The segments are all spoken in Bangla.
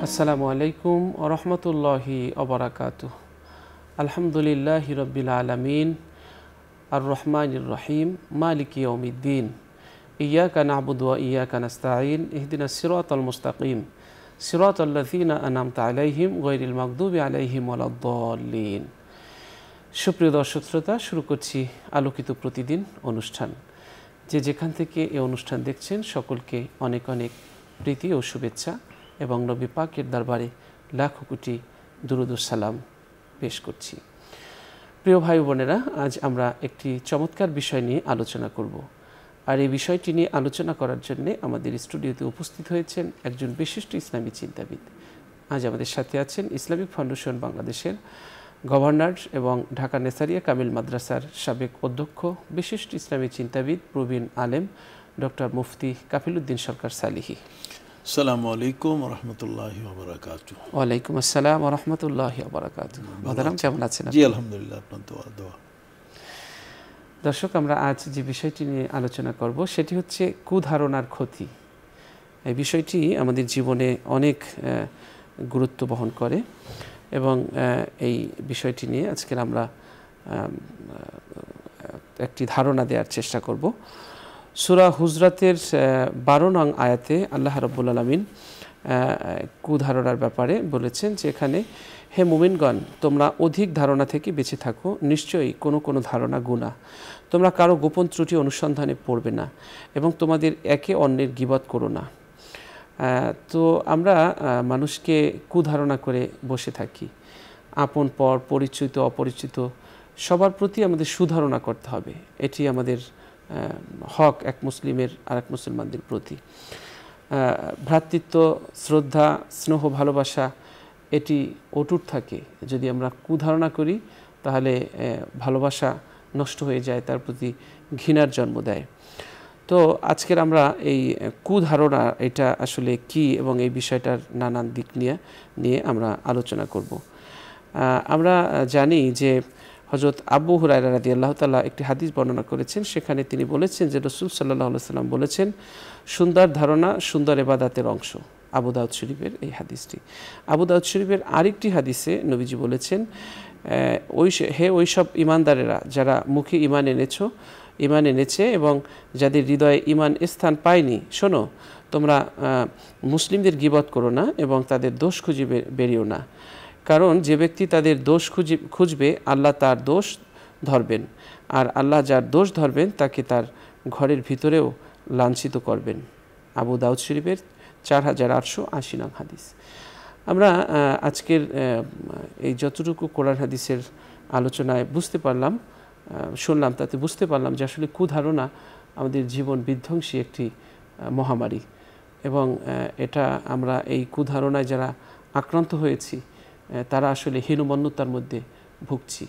আসসালামু আলাইকুম ওয়া রাহমাতুল্লাহি ওয়া বারাকাতুহু। আলহামদুলিল্লাহি রাব্বিল আলামিন আর রহমানির রহিম মালিকি ইয়াউমিদ্দিন ইয়্যাকা না'বুদু ওয়া ইয়্যাকা নাস্তাঈন ইহদিনাস সিরাতাল মুস্তাকিম সিরাতাল লাযীনা আন'আমতা আলাইহিম গায়রিল মাগদুবি আলাইহিম ওয়ালাদ-দাল্লিন। সুপ্রিয় দর্শক শ্রোতা, শুরু করছি আলোকিত প্রতিদিন অনুষ্ঠান। যেখান থেকে এই অনুষ্ঠান দেখছেন সকলকে অনেক অনেক প্রীতি ও শুভেচ্ছা এবং নবী পাকের দরবারে লাখো কোটি দুরূদ ও সালাম পেশ করছি। প্রিয় ভাই বোনেরা, আজ আমরা একটি চমৎকার বিষয় নিয়ে আলোচনা করব। আর এই বিষয়টি নিয়ে আলোচনা করার জন্য আমাদের স্টুডিওতে উপস্থিত হয়েছেন একজন বিশিষ্ট ইসলামী চিন্তাবিদ। আজ আমাদের সাথে আছেন ইসলামিক ফাউন্ডেশন বাংলাদেশের গভর্নর এবং ঢাকা নেসারিয়া কামিল মাদ্রাসার সাবেক অধ্যক্ষ, বিশিষ্ট ইসলামী চিন্তাবিদ, প্রবীণ আলেম ডক্টর মুফতি কাফিলউদ্দিন সরকার সালিহি। আসসালামু আলাইকুম ওয়া রাহমাতুল্লাহি ওয়া বারাকাতুহু। ওয়া আলাইকুম আসসালাম ওয়া রাহমাতুল্লাহি ওয়া বারাকাতুহু। মোহতারাম, কেমন আছেন? জি আলহামদুলিল্লাহ, আপনার দোয়া। দর্শক, আমরা আজ যে বিষয়টি নিয়ে আলোচনা করব সেটি হচ্ছে কুধারণার ক্ষতি। এই বিষয়টি আমাদের জীবনে অনেক গুরুত্ব বহন করে এবং এই বিষয়টি নিয়ে আজকের আমরা একটি ধারণা দেওয়ার চেষ্টা করব। সূরা হুজরাতের 12 নং আয়াতে আল্লাহ রাব্বুল আলামিন কুধারণার ব্যাপারে বলেছেন যে, এখানে হে মুমিনগণ, তোমরা অধিক ধারণা থেকে বেঁচে থাকো, নিশ্চয়ই কোনো কোনো ধারণা গুনাহ। তোমরা কারো গোপন ত্রুটি অনুসন্ধানে পড়বে না এবং তোমাদের একে অন্যের গীবত করো না। তো আমরা মানুষকে কুধারণা করে বসে থাকি। আপন পর, পরিচিত অপরিচিত সবার প্রতি আমাদের সুধারণা করতে হবে। এটি আমাদের হক এক মুসলিমের আর এক মুসলমানদের প্রতি। ভ্রাতৃত্ব, শ্রদ্ধা, স্নেহ, ভালোবাসা এটি অটুট থাকে। যদি আমরা কুধারণা করি তাহলে ভালোবাসা নষ্ট হয়ে যায়, তার প্রতি ঘৃণার জন্ম দেয়। তো আজকের আমরা এই কুধারণা এটা আসলে কি এবং এই বিষয়টার নানান দিক নিয়ে আমরা আলোচনা করব। আমরা জানি যে হযরত আবু হুরায়রা রাদিয়াল্লাহু তাআলা একটি হাদিস বর্ণনা করেছেন। সেখানে তিনি বলেছেন যে রাসূল সাল্লাল্লাহু আলাইহি ওয়াসাল্লাম বলেছেন, সুন্দর ধারণা সুন্দর ইবাদতের অংশ। আবু দাউদ শরীফের এই হাদিসটি। আবু দাউদ শরীফের আরেকটি হাদিসে নবীজি বলেছেন, ওই সব ঈমানদারেরা যারা মুখে ঈমান এনেছে এবং যাদের হৃদয়ে ঈমান স্থান পায়নি, শোনো, তোমরা মুসলিমদের গীবত করো না এবং তাদের দোষ খুঁজে বেরিও না। কারণ যে ব্যক্তি তাদের দোষ খুঁজবে, আল্লাহ তার দোষ ধরবেন, আর আল্লাহ যার দোষ ধরবেন তাকে তার ঘরের ভিতরেও লাঞ্ছিত করবেন। আবু দাউদ শরীফের 4880 নং হাদিস। আমরা আজকের এই যতটুকু কোরআন হাদিসের আলোচনায় শুনলাম তাতে বুঝতে পারলাম যে আসলে কুধারণা আমাদের জীবন বিধ্বংসী একটি মহামারী এবং এটা আমরা এই কুধারণায় যারা আক্রান্ত হয়েছি তারা আসলে হীনমন্যতার মধ্যে ভুগছি।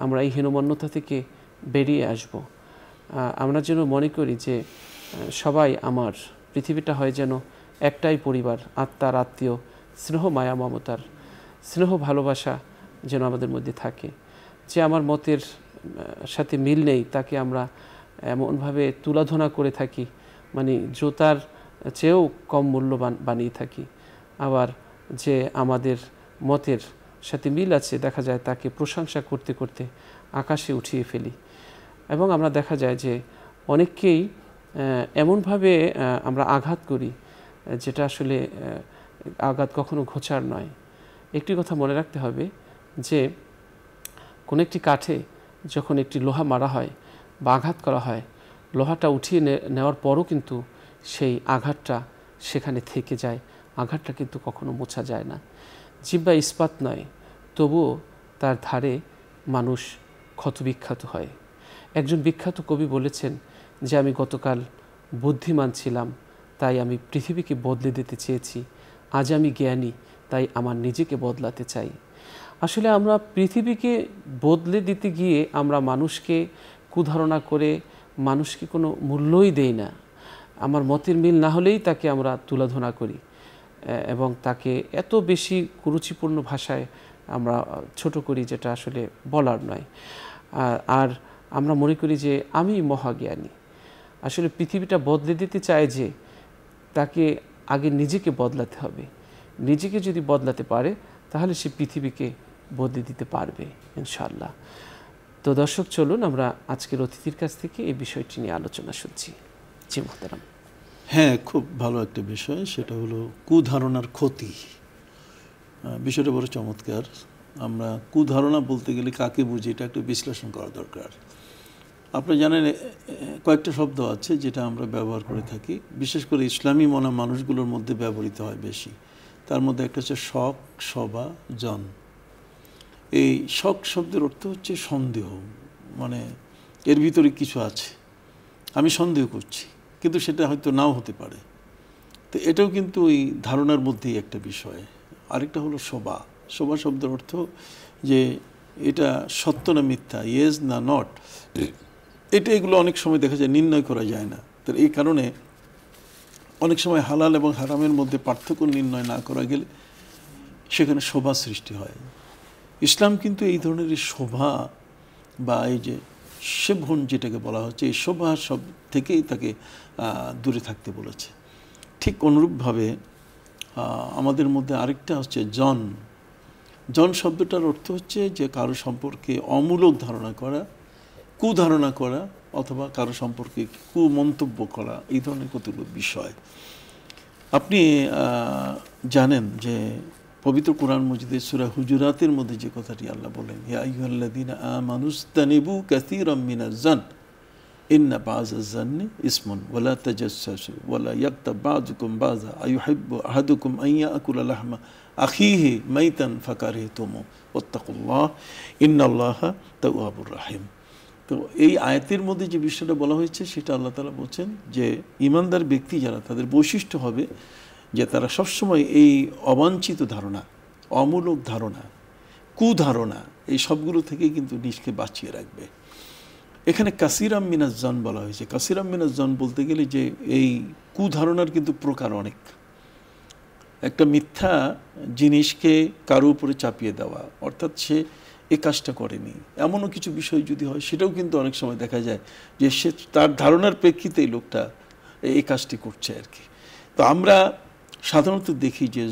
আমরা এই হীনমন্যতা থেকে বেরিয়ে আসব। আমরা যেন মনে করি যে সবাই আমার, পৃথিবীটা হয় যেন একটাই পরিবার, আত্মার আত্মীয়, স্নেহ মায়া মমতার, স্নেহ ভালোবাসা যেন আমাদের মধ্যে থাকে। যে আমার মতের সাথে মিল নেই তাকে আমরা এমনভাবে তুলাধনা করে থাকি, মানে জোতার চেয়েও কম মূল্যবান বানিয়ে থাকি। আবার যে আমাদের মতের সাথে মিল আছে দেখা যায় তাকে প্রশংসা করতে করতে আকাশে উঠিয়ে ফেলি। এবং আমরা দেখা যায় যে অনেককেই এমনভাবে আমরা আঘাত করি যেটা আসলে আঘাত কখনো ঘোচার নয়। একটি কথা মনে রাখতে হবে যে কোনো একটি কাঠে যখন একটি লোহা মারা হয় বা আঘাত করা হয়, লোহাটা উঠিয়ে নেওয়ার পরও কিন্তু সেই আঘাতটা সেখানে থেকে যায়, আঘাতটা কিন্তু কখনো মোছা যায় না। জিহ্বা ইস্পাত নয়, তবুও তার ধারে মানুষ ক্ষতবিখ্যাত হয়। একজন বিখ্যাত কবি বলেছেন যে, আমি গতকাল বুদ্ধিমান ছিলাম তাই আমি পৃথিবীকে বদলে দিতে চেয়েছি, আজ আমি জ্ঞানী তাই আমার নিজেকে বদলাতে চাই। আসলে আমরা পৃথিবীকে বদলে দিতে গিয়ে আমরা মানুষকে কুধারণা করে মানুষকে কোনো মূল্যই দেই না। আমার মতের মিল না হলেই তাকে আমরা তুলাধনা করি এবং তাকে এত বেশি কুরুচিপূর্ণ ভাষায় আমরা ছোট করি যেটা আসলে বলার নয়। আর আমরা মনে করি যে আমি মহাজ্ঞানী। আসলে পৃথিবীটা বদলে দিতে চায় যে তাকে আগে নিজেকে বদলাতে হবে। নিজেকে যদি বদলাতে পারে তাহলে সে পৃথিবীকে বদলে দিতে পারবে ইনশাআল্লাহ। তো দর্শক, চলুন আমরা আজকের অতিথির কাছ থেকে এই বিষয়টি নিয়ে আলোচনা শুনছি। জি মুহতারাম। হ্যাঁ, খুব ভালো একটা বিষয়, সেটা হলো কুধারণার ক্ষতি। বিষয়টা বড় চমৎকার। আমরা কুধারণা বলতে গেলে কাকে বুঝি এটা একটু বিশ্লেষণ করা দরকার। আপনারা জানেন কয়েকটা শব্দ আছে যেটা আমরা ব্যবহার করে থাকি, বিশেষ করে ইসলামী মনা মানুষগুলোর মধ্যে ব্যবহৃত হয় বেশি। তার মধ্যে একটা হচ্ছে শক, সবা, জন। এই শক শব্দের অর্থ হচ্ছে সন্দেহ, মানে এর ভিতরে কিছু আছে, আমি সন্দেহ করছি, কিন্তু সেটা হয়তো নাও হতে পারে। তো এটাও কিন্তু এই ধারণার মধ্যেই একটা বিষয়। আরেকটা হলো শোভা। শোভা শব্দের অর্থ যে এটা সত্য না মিথ্যা, ইয়েস না নট, এগুলো অনেক সময় দেখা যায় নির্ণয় করা যায় না। তো এই কারণে অনেক সময় হালাল এবং হারামের মধ্যে পার্থক্য নির্ণয় না করা গেলে সেখানে শোভা সৃষ্টি হয়। ইসলাম কিন্তু এই ধরনের শোভা বা এই যে সেভন যেটাকে বলা হচ্ছে, এই শোভা সব থেকেই তাকে দূরে থাকতে বলেছে। ঠিক অনুরূপভাবে আমাদের মধ্যে আরেকটা হচ্ছে জন। জন শব্দটার অর্থ হচ্ছে যে কারো সম্পর্কে অমূলক ধারণা করা, কুধারণা করা, অথবা কারো সম্পর্কে কুমন্তব্য করা, এই ধরনের কতগুলো বিষয়। আপনি জানেন যে পবিত্র কোরআন মজিদের সূরা হুজুরাতের মধ্যে যে কথাটি আল্লাহ বলেন, ইয়া আইয়ুহাল্লাযীনা আমানুস্তানিবু কাসীরাম মিনাজ-জান ইন্না বা'যাজ-জান্নি ইসমুন ওয়ালা তাজাসসাসু ওয়ালা ইয়াগতাব বা'যুকুম বা'যা আইয়ুহিব্বু আহাদুকুম আন ইয়াকুলা লাহমা আখিহি মাইতান ফাকারিহতুমু ওয়াত্তাকুল্লাহ ইন্নাল্লাহা তাওয়াবুর রাহিম। তো এই আয়াতের মধ্যে যে বিষয়টা বলা হয়েছে সেটা আল্লাহ তাআলা বলছেন যে ঈমানদার ব্যক্তি যারা, তাদের বৈশিষ্ট্য হবে যে তারা সবসময় এই অবাঞ্ছিত ধারণা, অমূলক ধারণা, কুধারণা, এই সবগুলো থেকে কিন্তু নিজকে বাঁচিয়ে রাখবে। এখানে কাসিরাম মিনাজ-জান বলা হয়েছে। কাসিরাম মিনাজ-জান বলতে গেলে যে এই কুধারণার কিন্তু প্রকার অনেক। একটা মিথ্যা জিনিসকে কারো উপরে চাপিয়ে দেওয়া, অর্থাৎ সে এই কাজটা করেনি, এমনও কিছু বিষয় যদি হয় সেটাও কিন্তু অনেক সময় দেখা যায় যে সে তার ধারণার প্রেক্ষিতে এই লোকটা এই কাজটি করছে আর কি। তো আমরা সাধারণত দেখি যে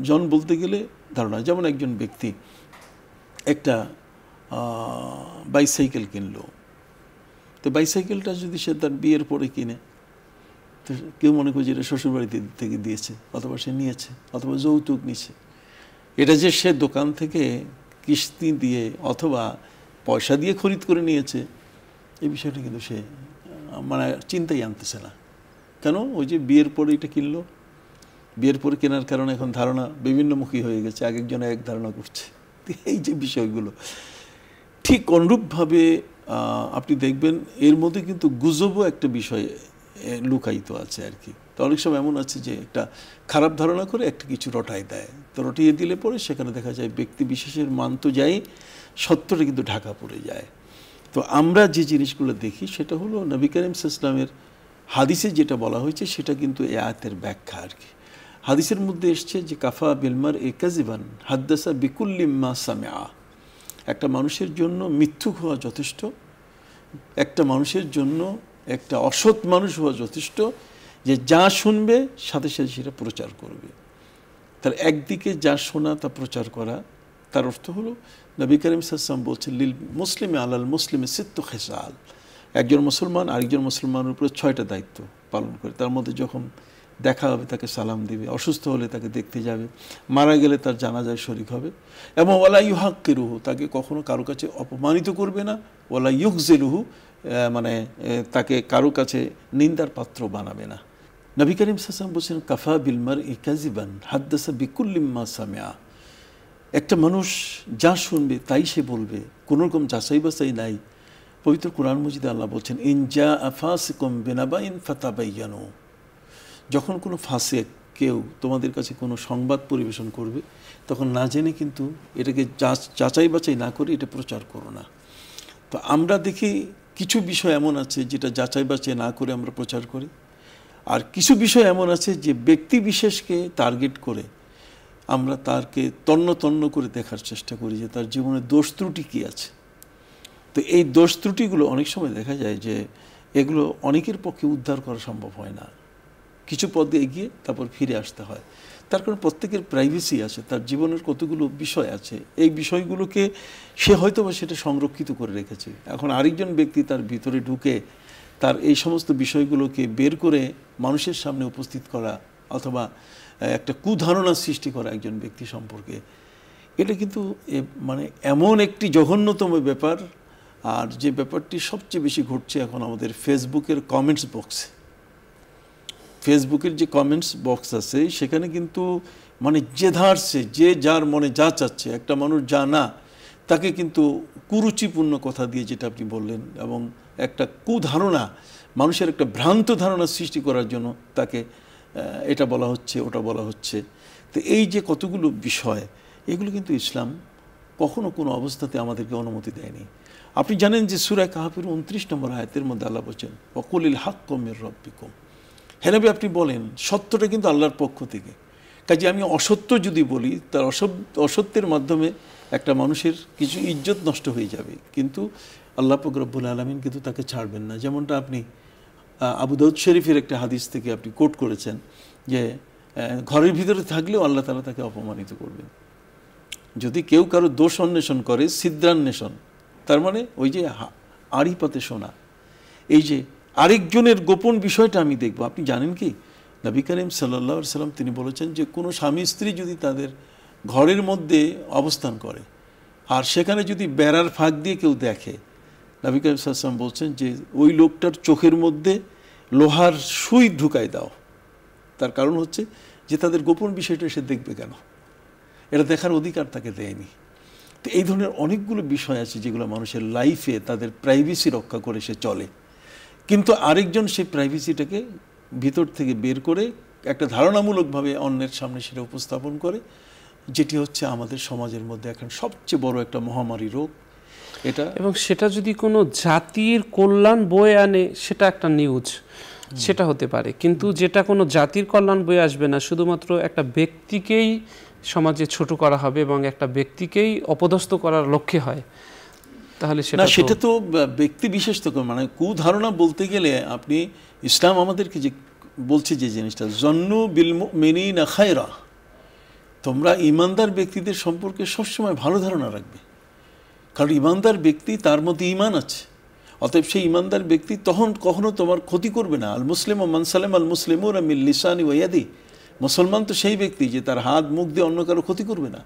জন বলতে গেলে ধারণা। যেমন একজন ব্যক্তি একটা বাইসাইকেল কিনলো, তো বাইসাইকেলটা যদি সে তার বিয়ের পরে কিনে, তো কেউ মনে করে যে এটা শ্বশুরবাড়িতে থেকে দিয়েছে, অথবা সে নিয়েছে, অথবা যৌতুক নিছে। এটা যে সে দোকান থেকে কিস্তি দিয়ে অথবা পয়সা দিয়ে খরিদ করে নিয়েছে, এই বিষয়টা কিন্তু সে মানে চিন্তাই আনতেছে না। কেন? ওই যে বিয়ের পরে এটা কিনলো, বিয়ের পরে কেনার কারণে এখন ধারণা বিভিন্নমুখী হয়ে গেছে, এক একজনে এক ধারণা করছে। এই যে বিষয়গুলো ঠিক অনুরূপভাবে আপনি দেখবেন এর মধ্যে কিন্তু গুজবও একটা বিষয় লুকায়িত আছে আর কি। তো অনেক সময় এমন আছে যে একটা খারাপ ধারণা করে একটা কিছু রটায় দেয়, তো রটিয়ে দিলে পরে সেখানে দেখা যায় ব্যক্তি বিশেষের মান তো যাই, সত্যটা কিন্তু ঢাকা পড়ে যায়। তো আমরা যে জিনিসগুলো দেখি সেটা হলো নবী করিম সাল্লাল্লাহু আলাইহি ওয়াসাল্লামের হাদিসে যেটা বলা হয়েছে সেটা কিন্তু এই আয়াতের ব্যাখ্যা আর কি। হাদিসের মধ্যে এসছে যে কাফা বিলমার এ কাযিবান হাদ্দাসা বিকুল্লি মা সামিআ। একটা মানুষের জন্য মিথ্যুক হওয়া যথেষ্ট, একটা মানুষের জন্য একটা অসৎ মানুষ হওয়া যথেষ্ট, যে যা শুনবে সাথে সাথে সেটা প্রচার করবে। তার একদিকে যা শোনা তা প্রচার করা, তার অর্থ হলো নবী করিম সাল্লাল্লাহু আলাইহি ওয়াসাল্লাম বলছেন লিল মুসলিমে আলাল মুসলিমে সিত্তু খিসাল। একজন মুসলমান আরেকজন মুসলমানের উপরে 6টা দায়িত্ব পালন করে। তার মধ্যে যখন দেখা হবে তাকে সালাম দিবে, অসুস্থ হলে তাকে দেখতে যাবে, মারা গেলে তার জানাজায় শরীক হবে, এবং ওয়ালা ইউহাক্কিরুহু, তাকে কখনো কারো কাছে অপমানিত করবে না, ওয়ালা ইউখজিলুহু, মানে তাকে কারো কাছে নিন্দার পাত্র বানাবে না। নবী করিম সাল্লাল্লাহু আলাইহি ওয়াসাল্লাম বলছেন কাফা বিলমার ই কাযিবান হাদ্দাসা বিকুল্লি মা সামিআ। একটা মানুষ যা শুনবে তাই সে বলবে, কোনো রকম যাচাই বাছাই নাই। পবিত্র কোরআন মজিদে আল্লাহ বলছেন ইনজা আফাসিকুম বিনাবাইন ফাতাবাইয়ানু। যখন কোনো ফাসিক কেউ তোমাদের কাছে কোনো সংবাদ পরিবেশন করবে, তখন না জেনে কিন্তু এটাকে যাচাই বাছাই না করে এটা প্রচার করো না। তো আমরা দেখি কিছু বিষয় এমন আছে যেটা যাচাই বাছাই না করে আমরা প্রচার করি, আর কিছু বিষয় এমন আছে যে ব্যক্তি বিশেষকে টার্গেট করে আমরা তারকে তন্ন তন্ন করে দেখার চেষ্টা করি যে তার জীবনে দোষ ত্রুটি কী আছে। তো এই দোষ ত্রুটিগুলো অনেক সময় দেখা যায় যে এগুলো অনেকের পক্ষে উদ্ধার করা সম্ভব হয় না, কিছু পথে এগিয়ে তারপর ফিরে আসতে হয়। তার কারণ প্রত্যেকের প্রাইভেসি আছে, তার জীবনের কতগুলো বিষয় আছে, এই বিষয়গুলোকে সে হয়তো বা সেটা সংরক্ষিত করে রেখেছে। এখন আরেকজন ব্যক্তি তার ভিতরে ঢুকে তার এই সমস্ত বিষয়গুলোকে বের করে মানুষের সামনে উপস্থিত করা অথবা একটা কুধারণা সৃষ্টি করা একজন ব্যক্তি সম্পর্কে, এটা কিন্তু মানে এমন একটি জঘন্যতম ব্যাপার। আর যে ব্যাপারটি সবচেয়ে বেশি ঘটছে এখন আমাদের ফেসবুকের কমেন্টস বক্সে, ফেসবুকের যে কমেন্টস বক্স আছে সেখানে কিন্তু মানে যে ধারছে, যে যার মনে যা চাচ্ছে, একটা মানুষ যা না তাকে কিন্তু কুরুচিপূর্ণ কথা দিয়ে, যেটা আপনি বললেন, এবং একটা কুধারণা, মানুষের একটা ভ্রান্ত ধারণা সৃষ্টি করার জন্য তাকে এটা বলা হচ্ছে, ওটা বলা হচ্ছে। তো এই যে কতগুলো বিষয়, এগুলো কিন্তু ইসলাম কখনো কোনো অবস্থাতে আমাদেরকে অনুমতি দেয়নি। আপনি জানেন যে সূরা কাহফের 29 নম্বর আয়াতের মধ্যে আল্লাহ বলছেন, ওয়াকুলিল হাক্কু মির রাব্বিকুম, হে নবী আপনি বলেন সত্যটা কিন্তু আল্লাহর পক্ষ থেকে। কাজে আমি অসত্য যদি বলি, তার অসত্যের মাধ্যমে একটা মানুষের কিছু ইজ্জত নষ্ট হয়ে যাবে, কিন্তু আল্লাহ পাক রব্বুল আলামিন কিন্তু তাকে ছাড়বেন না। যেমনটা আপনি আবু দাউদ শরীফের একটা হাদিস থেকে আপনি কোট করেছেন যে ঘরের ভিতরে থাকলেও আল্লাহ তাআলা তাকে অপমানিত করবেন। যদি কেউ কারো দোষ অন্বেষণ করে, ছিদ্রান্বেষণ, তার মানে ওই যে আড়ি পাতে শোনা, এই যে আরেকজনের গোপন বিষয়টা আমি দেখব। আপনি জানেন কি, নবী করিম সাল্লাল্লাহু আলাইহি সাল্লাম তিনি বলেছেন যে কোনো স্বামী স্ত্রী যদি তাদের ঘরের মধ্যে অবস্থান করে আর সেখানে যদি বেড়ার ফাঁক দিয়ে কেউ দেখে, নবী করিম সাল্লাল্লাহু আলাইহি সাল্লাম বলছেন যে ওই লোকটার চোখের মধ্যে লোহার সুই ঢুকাই দাও। তার কারণ হচ্ছে যে তাদের গোপন বিষয়টা সে দেখবে কেন, এটা দেখার অধিকার তাকে দেয়নি। তো এই ধরনের অনেকগুলো বিষয় আছে যেগুলো মানুষের লাইফে তাদের প্রাইভেসি রক্ষা করে সে চলে, কিন্তু আরেকজন সেই প্রাইভেসিটাকে ভিতর থেকে বের করে একটা ধারণামূলকভাবে অন্যের সামনে সেটা উপস্থাপন করে, যেটি হচ্ছে আমাদের সমাজের মধ্যে এখন সবচেয়ে বড় একটা মহামারী রোগ এটা। এবং সেটা যদি কোনো জাতির কল্যাণ বয়ে আনে সেটা একটা নিউজ, সেটা হতে পারে, কিন্তু যেটা কোনো জাতির কল্যাণ বয়ে আসবে না, শুধুমাত্র একটা ব্যক্তিকেই সমাজে ছোট করা হবে এবং একটা ব্যক্তিকেই অপদস্থ করার লক্ষ্যে হয়, তাহলে সেটা তো ব্যক্তি বিশেষ তো, মানে কুধারণা বলতে গেলে আপনি ইসলাম আমাদেরকে যে বলছে যে জিনিসটা, জন্নু বিল মুমিনিনা খায়রা, তোমরা ইমানদার ব্যক্তিদের সম্পর্কে সবসময় ভালো ধারণা রাখবে, কারণ ইমানদার ব্যক্তি তার মধ্যে ঈমান আছে, অতএব সেই ইমানদার ব্যক্তি তখন কখনো তোমার ক্ষতি করবে না। আল মুসলিম ও মান সালাম আল মুসলিমুনা মিন লিসানি ওয়া ইয়াদি, মুসলমান তো সেই ব্যক্তি যে তার হাত মুখ দিয়ে অন্য কারো ক্ষতি করবে না।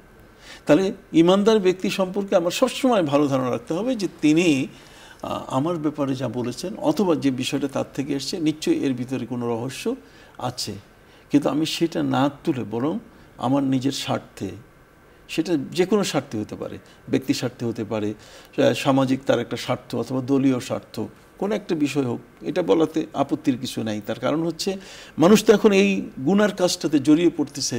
তাহলে ইমানদার ব্যক্তি সম্পর্কে আমার সবসময় ভালো ধারণা রাখতে হবে যে তিনি আমার ব্যাপারে যা বলেছেন অথবা যে বিষয়টা তার থেকে এসছে নিশ্চয়ই এর ভিতরে কোনো রহস্য আছে, কিন্তু আমি সেটা না তুলে বরং আমার নিজের স্বার্থে, সেটা যে কোনো স্বার্থে হতে পারে, ব্যক্তি স্বার্থে হতে পারে, সামাজিক তার একটা স্বার্থ অথবা দলীয় স্বার্থ, কোনো একটা বিষয় হোক, এটা বলাতে আপত্তির কিছু নাই। তার কারণ হচ্ছে মানুষ তো এখন এই গুনার কাজটাতে জড়িয়ে পড়তেছে,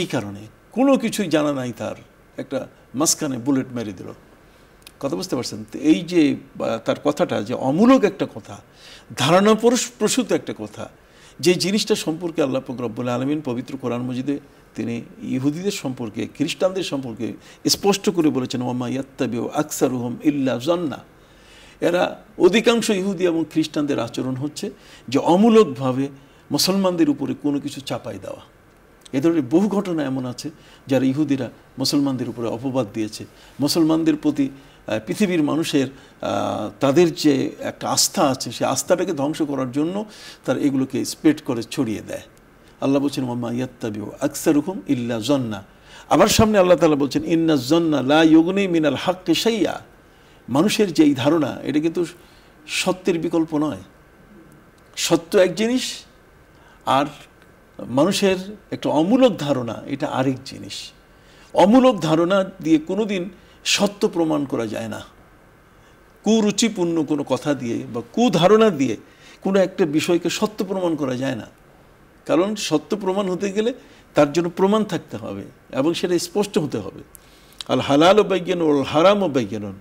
এই কারণে কোনো কিছুই জানা নাই, তার একটা মাঝখানে বুলেট মেরে দিল। কথা বুঝতে পারছেন? তো এই যে তার কথাটা যে অমূলক একটা কথা, ধারণা প্রসূত একটা কথা, যে জিনিসটা সম্পর্কে আল্লাহ পাক রব্বুল আলামিন পবিত্র কোরআন মজিদে তিনি ইহুদিদের সম্পর্কে, খ্রিস্টানদের সম্পর্কে স্পষ্ট করে বলেছেন, ওয়ামা ইয়াত্তাবিউ আকসারুহুম ইল্লা জান্না, এরা অধিকাংশ ইহুদি এবং খ্রিস্টানদের আচরণ হচ্ছে যে অমূলকভাবে মুসলমানদের উপরে কোনো কিছু চাপাই দেওয়া। এ ধরনের বহু ঘটনা এমন আছে যারা ইহুদিরা মুসলমানদের উপরে অপবাদ দিয়েছে, মুসলমানদের প্রতি পৃথিবীর মানুষের তাদের যে একটা আস্থা আছে সেই আস্থাটাকে ধ্বংস করার জন্য তারা এগুলোকে স্প্রেড করে ছড়িয়ে দেয়। আল্লাহ বলছেন ওয়ামা ইয়াত্তাবিউ আকসারুহুম ইল্লা জান্না। আবার সামনে আল্লাহ তাআলা বলছেন ইন্না জান্না লা ইউগনি মিনাল হাক্কি শাইয়া, মানুষের যে এই ধারণা এটা কিন্তু সত্যের বিকল্প নয়। সত্য এক জিনিস আর মানুষের একটা অমূলক ধারণা এটা আরেক জিনিস। অমূলক ধারণা দিয়ে কোনোদিন সত্য প্রমাণ করা যায় না, কুরুচিপূর্ণ কোনো কথা দিয়ে বা কুধারণা দিয়ে কোনো একটা বিষয়কে সত্য প্রমাণ করা যায় না, কারণ সত্য প্রমাণ হতে গেলে তার জন্য প্রমাণ থাকতে হবে এবং সেটা স্পষ্ট হতে হবে। আল হালাল বাইয়িনুন ওয়াল হারাম বাইয়িনুন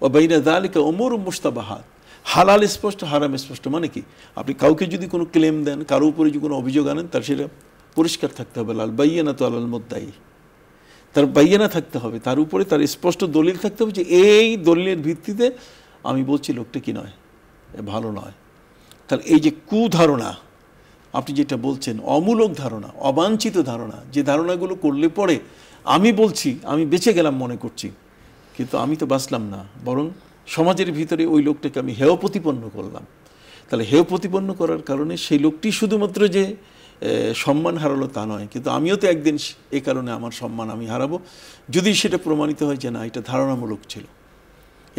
ওয়া বাইনা যালিকা উমুরুম মুশতাবাহাত, হালাল স্পষ্ট, হারাম স্পষ্ট। মানে কি, আপনি কাউকে যদি কোনো ক্লেম দেন, কারো উপরে যদি কোনো অভিযোগ আনেন, তার সেটা পরিষ্কার থাকতে হবে। লাল বাইয়িনাতু আলাল মুদ্দাই, তার বাইয়ানা থাকতে হবে, তার উপরে তার স্পষ্ট দলিল থাকতে হবে যে এই দলিলের ভিত্তিতে আমি বলছি লোকটা কি নয়, ভালো নয়। তাহলে এই যে কুধারণা, আপনি যেটা বলছেন অমূলক ধারণা, অবাঞ্ছিত ধারণা, যে ধারণাগুলো করলে পরে আমি বলছি আমি বেঁচে গেলাম মনে করছি, কিন্তু আমি তো বাঁচলাম না, বরং সমাজের ভিতরে ওই লোকটাকে আমি হেয় প্রতিপন্ন করলাম। তাহলে হেয় প্রতিপন্ন করার কারণে সেই লোকটি শুধুমাত্র যে সম্মান হারালো তা নয়, কিন্তু আমিও তো একদিন এই কারণে আমার সম্মান আমি হারাবো, যদি সেটা প্রমাণিত হয় যে না এটা ধারণামূলক ছিল।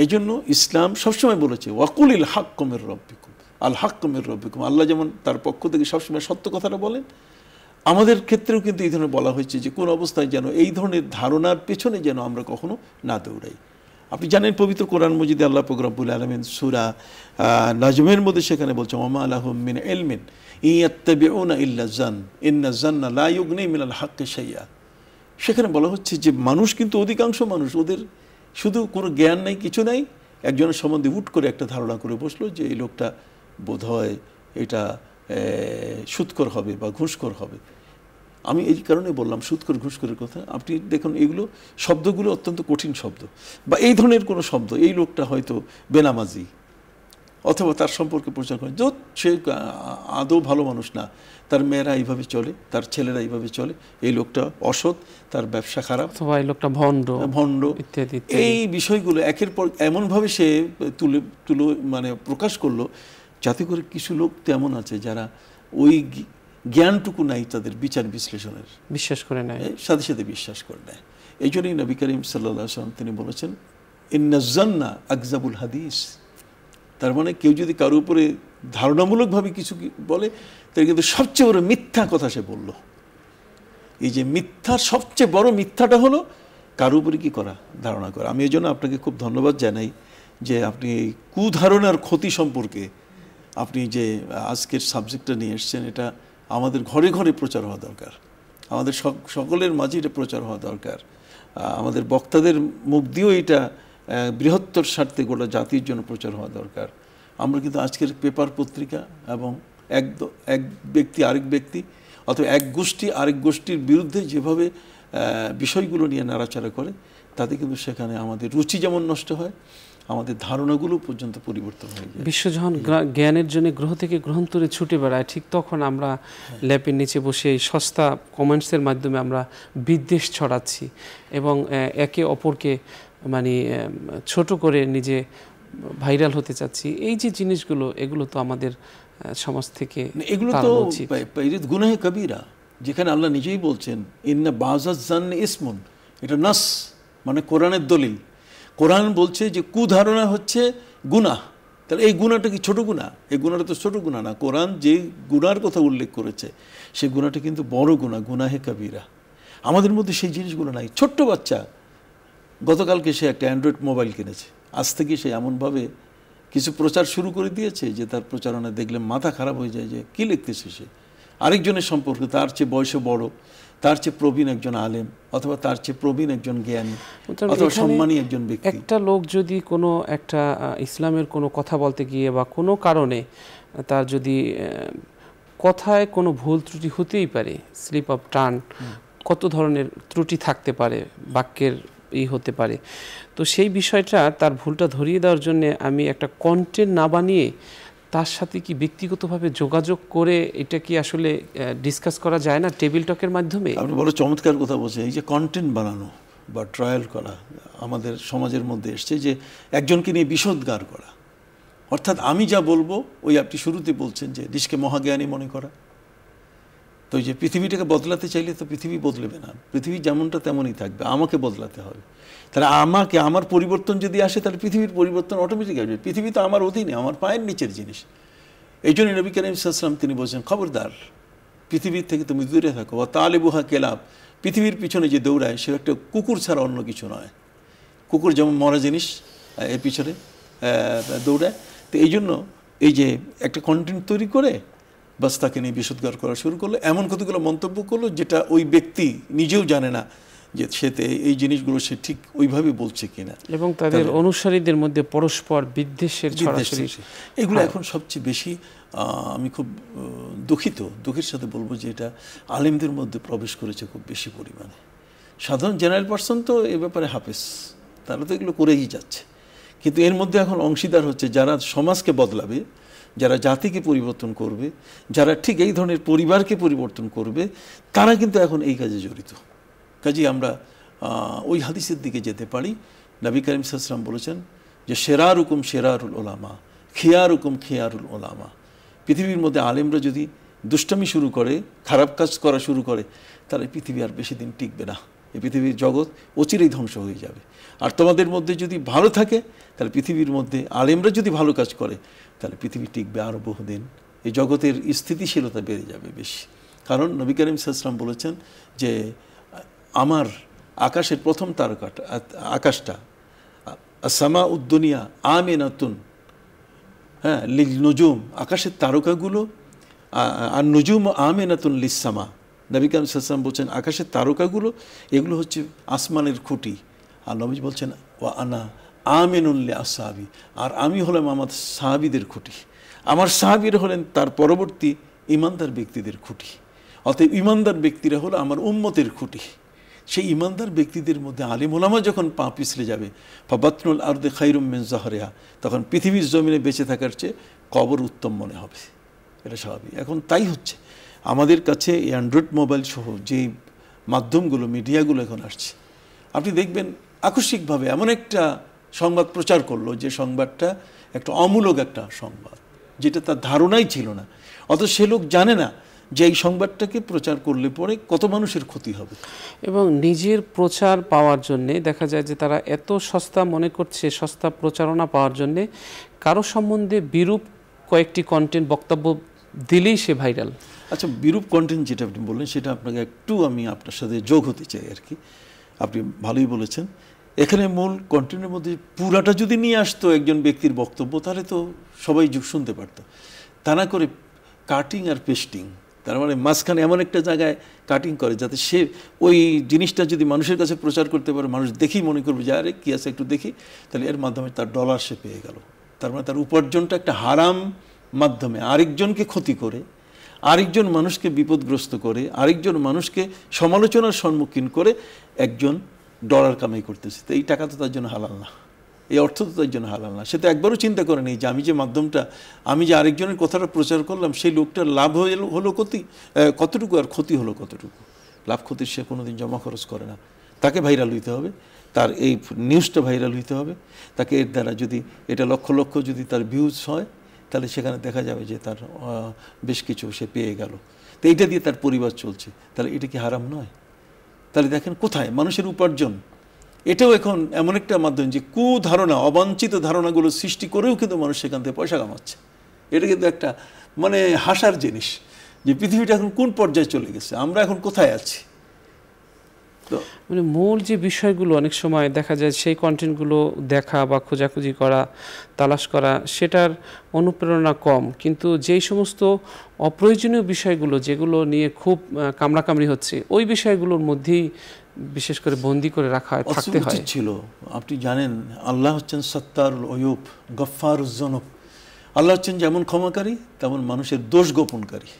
এই জন্য ইসলাম সবসময় বলেছে ওয়াকুলিল হাক্কুমির রব্বিকুম, আল হাক্কুমির রব্বিকুম, আল্লাহ যেমন তার পক্ষ থেকে সবসময় সত্য কথাটা বলেন, আমাদের ক্ষেত্রেও কিন্তু এই ধরনের বলা হয়েছে যে কোন অবস্থায় যেন এই ধরনের ধারণার পেছনে যেন আমরা কখনো না দৌড়াই। আপনি জানেন পবিত্র কোরআন মজিদে আল্লাহ পাক রব্বুল আলামিন সূরা নাজমের মধ্যে সেখানে বলছে ওমা লাহুম মিন ইলমিন ইয়াত্তাবিউনা ইল্লা যান ইন্না যান্না লা ইউগনি মিনাল হাক্কি শাইআ। সেখানে বলা হচ্ছে যে মানুষ কিন্তু অধিকাংশ মানুষ ওদের শুধু কোনো জ্ঞান নাই, কিছু নাই, একজনের সম্বন্ধে হুট করে একটা ধারণা করে বসলো যে এই লোকটা বোধহয় এটা সুদখোর হবে বা ঘুষখোর হবে। আমি এই কারণে বললাম সুদখোর ঘুষখোরের কথা। আপনি দেখুন এগুলো শব্দগুলো অত্যন্ত কঠিন শব্দ, বা এই ধরনের কোনো শব্দ, এই লোকটা হয়তো বেনামাজি, অথবা তার সম্পর্কে প্রচার করে যে সে আদৌ ভালো মানুষ না, তার মেয়েরা এইভাবে চলে, তার ছেলেরা এইভাবে চলে, এই লোকটা অসৎ, তার ব্যবসা খারাপ, অথবা এই লোকটা ভণ্ড ইত্যাদি। এই বিষয়গুলো একের পর এমনভাবে সে তুলে মানে প্রকাশ করলো, যাতে করে কিছু লোক তেমন আছে যারা ওই জ্ঞানটুকু নাই তাদের বিচার বিশ্লেষণের, বিশ্বাস করে নেয়, সাথে সাথে বিশ্বাস করে নেয়। এই জন্যই নবী করিম সাল্লাল্লাহু আলাইহি ওয়াসাল্লাম তিনি বলেছেন ইন্না যান্না আকযাবুল হাদিস। তার মানে কেউ যদি কারো উপরে ধারণামূলকভাবে কিছু বলে, তাহলে কিন্তু সবচেয়ে বড় মিথ্যা কথা সে বলল। এই যে মিথ্যার সবচেয়ে বড় মিথ্যাটা হলো কারো উপরে কি করা, ধারণা করা। আমি এই জন্য আপনাকে খুব ধন্যবাদ জানাই যে আপনি এই কুধারণার ক্ষতি সম্পর্কে আপনি যে আজকের সাবজেক্টটা নিয়ে এসছেন, এটা আমাদের ঘরে ঘরে প্রচার হওয়া দরকার, আমাদের সকলের মাঝে এটা প্রচার হওয়া দরকার, আমাদের বক্তাদের মুখ দিয়েও এটা বৃহত্তর স্বার্থে গোটা জাতির জন্য প্রচার হওয়া দরকার। আমরা কিন্তু আজকের পেপার পত্রিকা এবং এক ব্যক্তি আরেক ব্যক্তি অথবা এক গোষ্ঠী আরেক গোষ্ঠীর বিরুদ্ধে যেভাবে বিষয়গুলো নিয়ে নাড়াচাড়া করে, তাতে কিন্তু সেখানে আমাদের রুচি যেমন নষ্ট হয়, আমাদের ধারণাগুলো পর্যন্ত পরিবর্তন হয়ে যায়। বিশ্ব যখন জ্ঞানের জন্য গ্রহ থেকে গ্রহান্তরে ছুটে বেড়ায়, ঠিক তখন আমরা ল্যাপের নিচে বসে এই সস্তা কমেন্টসের মাধ্যমে আমরা বিদ্বেষ ছড়াচ্ছি এবং একে অপরকে মানে ছোট করে নিজে ভাইরাল হতে চাচ্ছি। এই যে জিনিসগুলো, এগুলো তো আমাদের সমাজ থেকে, এগুলো তো গুনাহে কবিরা, যেখানে আল্লাহ নিজেই বলছেন ইন্না বাযাজ জান্নি ইসমুন, এটা নাস মানে কোরআনের দলিল। কোরআন বলছে যে কুধারণা হচ্ছে গুনাহ। তাহলে এই গুনাহটা কি ছোট গুনাহ? এই গুনাহটা তো ছোট গুনাহ না। কোরআন যে গুনার কথা উল্লেখ করেছে সেই গুনাহটা কিন্তু বড় গুনাহ, গুনাহে কবিরা। আমাদের মধ্যে সেই জিনিসগুলো নাই। ছোট্ট বাচ্চা গতকালকে সে একটা অ্যান্ড্রয়েড মোবাইল কিনেছে, আজ থেকে সে এমনভাবে কিছু প্রচার শুরু করে দিয়েছে যে তার প্রচারণা দেখলে মাথা খারাপ হয়ে যায় যে কী লিখতেছে সে। আরেকজনের সম্পর্কে তার চেয়ে বয়সে বড়, তার চেয়ে প্রবীণ একজন আলেম, অথবা তার চেয়ে প্রবীণ একজন জ্ঞানী, অথবা সম্মানী একজন ব্যক্তি। একটা লোক যদি কোনো একটা ইসলামের কোনো কথা বলতে গিয়ে বা কোনো কারণে তার যদি কথায় কোনো ভুল ত্রুটি হতেই পারে, স্লিপ অফ টার্ন, কত ধরনের ত্রুটি থাকতে পারে, বাক্যের হতে পারে, তো সেই বিষয়টা তার ভুলটা ধরিয়ে দেওয়ার জন্য আমি একটা কন্টেন্ট না বানিয়ে তার সাথে কি ব্যক্তিগতভাবে যোগাযোগ করে এটা কি আসলে ডিসকাস করা যায় না টেবিল টকের মাধ্যমে? আপনি বড় চমৎকার কথা বলছেন। এই যে কন্টেন্ট বানানো বা ট্রায়াল করা আমাদের সমাজের মধ্যে এসছে, যে একজনকে নিয়ে বিষোদ্গার করা, অর্থাৎ আমি যা বলবো ওই আপনি শুরুতে বলছেন যে নিজকে মহাজ্ঞানী মনে করা। তো এই যে পৃথিবীটাকে বদলাতে চাইলে তো পৃথিবী বদলেবে না, পৃথিবী যেমনটা তেমনই থাকবে, আমাকে বদলাতে হবে। তাহলে আমার পরিবর্তন যদি আসে তাহলে পৃথিবীর পরিবর্তন অটোমেটিক আসবে। পৃথিবী তো আমার অধীনে, আমার পায়ের নিচের জিনিস। এই জন্য নবী করিম সাল্লাল্লাহু আলাইহি ওয়াসাল্লাম তিনি বলছেন খবরদার পৃথিবীর থেকে তুমি দূরে থাকো। তালেবুহা কেলাব, পৃথিবীর পিছনে যে দৌড়ায় সে একটা কুকুর ছাড়া অন্য কিছু নয়। কুকুর যেমন মরা জিনিস এর পিছনে দৌড়ায়। তো এই জন্য এই যে একটা কন্টেন্ট তৈরি করে বাস তাকে নিয়ে বিষোদ্গার করা শুরু করলো, এমন কতগুলো মন্তব্য করলো যেটা ওই ব্যক্তি নিজেও জানে না যে সেতে এই জিনিসগুলো সে ঠিক ওইভাবে বলছে কিনা, এবং তাদের অনুসারীদের মধ্যে পরস্পর বিদ্বেষের ছড়াছড়ি, এগুলো এখন সবচেয়ে বেশি। আমি খুব দুঃখের সাথে বলবো যে এটা আলেমদের মধ্যে প্রবেশ করেছে খুব বেশি পরিমাণে। সাধারণ জেনারেল পার্সন তো এ ব্যাপারে হাফেজ, তারা তো এগুলো করেই যাচ্ছে, কিন্তু এর মধ্যে এখন অংশীদার হচ্ছে যারা সমাজকে বদলাবে, যারা জাতিকে পরিবর্তন করবে, যারা ঠিক এই ধরনের পরিবারকে পরিবর্তন করবে, তারা কিন্তু এখন এই কাজে জড়িত। কাজেই আমরা ওই হাদিসের দিকে যেতে পারি। নবী করিম সাল্লাল্লাহু আলাইহি ওয়াসাল্লাম বলেছেন যে শেরারুকুম শেরারুল ওলামা, খিয়ারুকুম খিয়ারুল ওলামা। পৃথিবীর মধ্যে আলেমরা যদি দুষ্টামি শুরু করে, খারাপ কাজ করা শুরু করে, তাহলে পৃথিবী আর বেশি দিন টিকবে না। এই পৃথিবীর জগৎ অচিরেই ধ্বংস হয়ে যাবে। আর তোমাদের মধ্যে যদি ভালো থাকে, তাহলে পৃথিবীর মধ্যে আলেমরা যদি ভালো কাজ করে, তাহলে পৃথিবী টিকবে আরও বহুদিন। এই জগতের স্থিতিশীলতা বেড়ে যাবে বেশি। কারণ নবী করিম সাল্লাল্লাহু আলাইহি ওয়াসাল্লাম বলেছেন যে আমার আকাশের প্রথম তারকাটা, আকাশটা, সামা উদ্দুনিয়া আমিনাতুন, হ্যাঁ, লিল নুজুম, আকাশের তারকাগুলো, আর নুজুম আমিনাতুন লিসামা। নবী করিম সাল্লাল্লাহু আলাইহি ওয়াসাল্লাম বলছেন আকাশের তারকাগুলো এগুলো হচ্ছে আসমানের খুঁটি। আর নবী বলছেন ওয়া আনা আমিনুল লি আসহাবি, আর আমি হলাম আমার সাহাবীদের খুঁটি। আমার সাহাবীরা হলেন তার পরবর্তী ইমানদার ব্যক্তিদের খুঁটি। অতএব ইমানদার ব্যক্তিরা হলো আমার উম্মতের খুঁটি। সেই ইমানদার ব্যক্তিদের মধ্যে আলিম ওলামা যখন পা পিছলে যাবে, ফাবাতনুল আরদে খায়রুম মিন যাহরিহা, তখন পৃথিবীর জমিনে বেঁচে থাকার চেয়ে কবর উত্তম মনে হবে। এটা স্বাভাবিক। এখন তাই হচ্ছে আমাদের কাছে এই অ্যান্ড্রয়েড মোবাইল সহ যে মাধ্যমগুলো, মিডিয়াগুলো এখন আসছে, আপনি দেখবেন আকস্মিকভাবে এমন একটা সংবাদ প্রচার করলো যে সংবাদটা একটা অমূলক একটা সংবাদ, যেটা তার ধারণাই ছিল না। অথচ সে লোক জানে না যে এই সংবাদটাকে প্রচার করলে পরে কত মানুষের ক্ষতি হবে। এবং নিজের প্রচার পাওয়ার জন্যে দেখা যায় যে তারা এত সস্তা মনে করছে, সস্তা প্রচারণা পাওয়ার জন্যে কারো সম্বন্ধে বিরূপ কয়েকটি কন্টেন্ট বক্তব্য দিলেই সে ভাইরাল। আচ্ছা, বিরূপ কন্টেন্ট যেটা আপনি বললেন সেটা আপনাকে একটু আমি আপনার সাথে যোগ হতে চাই আর কি। আপনি ভালোই বলেছেন। এখানে মূল কন্টেন্টের মধ্যে পুরাটা যদি নিয়ে আসতো একজন ব্যক্তির বক্তব্য, তাহলে তো সবাই শুনতে পারতো। তা না করে কাটিং আর পেস্টিং, তার মানে মাঝখানে এমন একটা জায়গায় কাটিং করে যাতে সে ওই জিনিসটা যদি মানুষের কাছে প্রচার করতে পারে, মানুষ দেখেই মনে করবে যে আরে কী আছে একটু দেখি, তাহলে এর মাধ্যমে তার ডলার সে পেয়ে গেল। তার মানে তার উপার্জনটা একটা হারাম মাধ্যমে আরেকজনকে ক্ষতি করে, আরেকজন মানুষকে বিপদগ্রস্ত করে, আরেকজন মানুষকে সমালোচনার সম্মুখীন করে একজন ডলার কামাই করতেছে। তো এই টাকা তো তার জন্য হালাল না, এই অর্থ তো তার জন্য হালাল না। সে তো একবারও চিন্তা করে নেই যে আমি যে মাধ্যমটা, আমি যে আরেকজনের কথাটা প্রচার করলাম, সেই লোকটার লাভ হলো কতটুকু আর ক্ষতি হলো কতটুকু। লাভ ক্ষতির সে কোনোদিন জমা খরচ করে না। তাকে ভাইরাল হইতে হবে, তার এই নিউজটা ভাইরাল হইতে হবে, তাকে এর দ্বারা যদি এটা লক্ষ লক্ষ যদি তার ভিউজ হয়, তাহলে সেখানে দেখা যাবে যে তার বেশ কিছু সে পেয়ে গেল। তো এইটা দিয়ে তার পরিবার চলছে, তাহলে এটা কি হারাম নয়? তাহলে দেখেন কোথায় মানুষের উপার্জন। এটাও এখন এমন একটা মাধ্যম যে কুধারণা, অবাঞ্ছিত ধারণাগুলো সৃষ্টি করেও কিন্তু মানুষ সেখান থেকে পয়সা কামাচ্ছে। এটা কিন্তু একটা মানে হাসার জিনিস যে পৃথিবীটা এখন কোন পর্যায়ে চলে গেছে, আমরা এখন কোথায় আছি। মানে মূল যে বিষয়গুলো অনেক সময় দেখা যায় সেই কন্টেন্টগুলো দেখা বা খোঁজাখুঁজি করা, তালাশ করা, সেটার অনুপ্রেরণা কম, কিন্তু যেই সমস্ত অপ্রয়োজনীয় বিষয়গুলো যেগুলো নিয়ে খুব কামড়াকামড়ি হচ্ছে, ওই বিষয়গুলোর মধ্যেই বিশেষ করে বন্দি করে রাখা হয়, থাকতে হয়। ছিল আপনি জানেন আল্লাহ হচ্ছেন সত্তারুল অয়ুব, গফফারুজ যুনুব। আল্লাহ হচ্ছেন যেমন ক্ষমাকারী, তেমন মানুষের দোষ গোপনকারী।